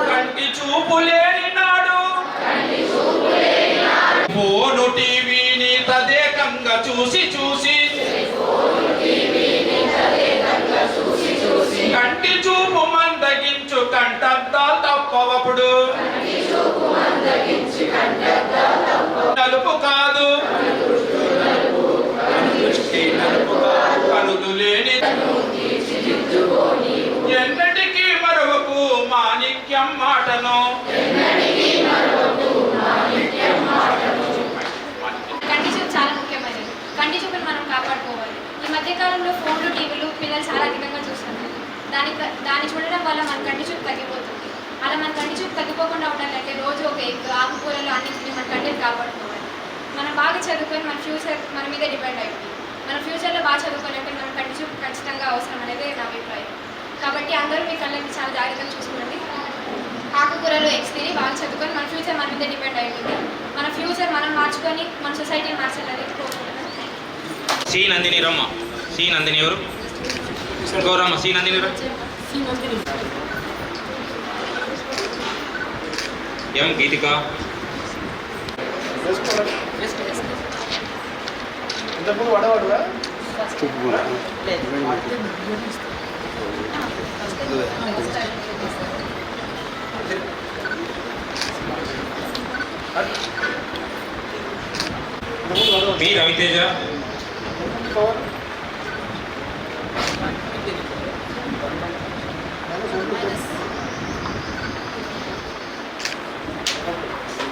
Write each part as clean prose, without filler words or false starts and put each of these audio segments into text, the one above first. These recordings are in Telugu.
కంటి చూపు లేని నాడు ఫోను టీవీని తదేకంగా చూసి చూసి కంటి చూపు మందగించు కంటద్దాలు తప్పవప్పుడు నలుపు కాదు కనులు లేని ఎన్నటికీ మరొకకు మాణిక్యం మాటను కంటి చూపు చాలా ముఖ్యమైనది. కంటి చూపుని మనం కాపాడుకోవాలి. ఈ మధ్యకాలంలో ఫోన్లు టీవీలు పిల్లలు చాలా అధికంగా చూస్తున్నారు. దాన్ని చూడడం వల్ల మన కంటి చూపు తగ్గిపోతుంది. అలా మన కంటి చూపు తగ్గిపోకుండా ఉండాలంటే రోజు ఒక ఎగ్ ఆకుకూరలు అన్నింటినీ మన కంటిని కాపాడుకోవాలి. మనం బాగా చదువుకొని మన ఫ్యూచర్ మన మీద డిపెండ్ అయిపోయింది. మన ఫ్యూచర్లో బాగా చదువుకోవాలంటే మన కంటి చూపు ఖచ్చితంగా అవసరం అనేది నా అభిప్రాయం. కాబట్టి అందరూ మీ కళ్ళని చాలా జాగ్రత్తగా చూసుకోండి. ఆకుకూరలు ఎగ్స్ తిని బాగా చదువుకొని మన ఫ్యూచర్ మన మీద డిపెండ్ అయ్యింది. మన ఫ్యూచర్ మనం మార్చుకొని మన సొసైటీని మార్చాలని కోరుకుంటున్నాను. సి నందిని రమ్మ. సి నందిని ఎవరు? గౌరమ్మ. సి నందిని ఎం గీతిక. బి రవితేజ.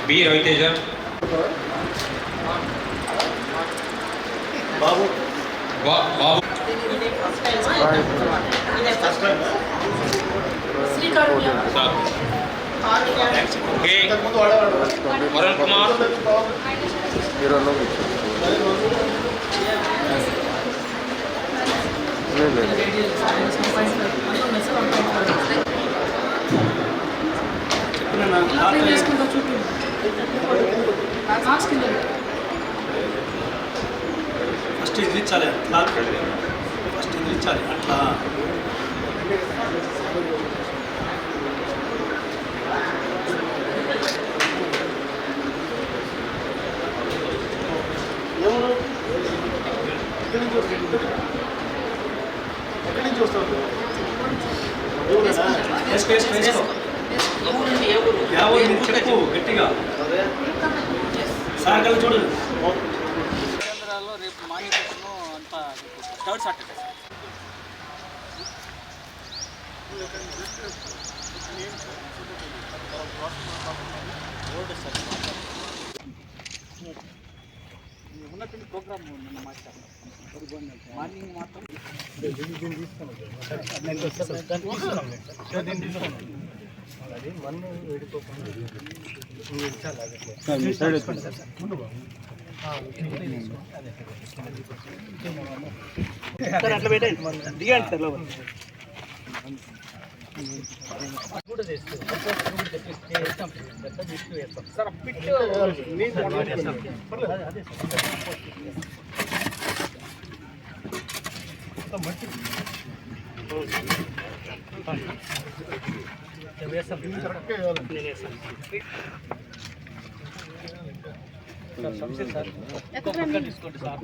బి రవితేజ. బాబు. బాబు. ఓకే. వరుణ్ కుమార్. ఫస్ట్ ఇది ఇచ్చాలి ఫస్ట్ ఇది ఇచ్చాలి అట్లా చెప్పు గట్టిగా సాయంకాలం చూడు. కేంద్రాల్లో రేపు మాన్యతను అంతా థర్డ్ సాటర్డే ఉన్నటువంటి ప్రోగ్రామ్ నిన్న మాట్లాడుతున్నాం. మార్నింగ్ మాత్రం అది మన్ను వేడుకోకుండా అట్లా పెట్టండి దిగండి సార్ లోపల కూడా చేస్తాం సార్ పిట్ తీసుకోండి సార్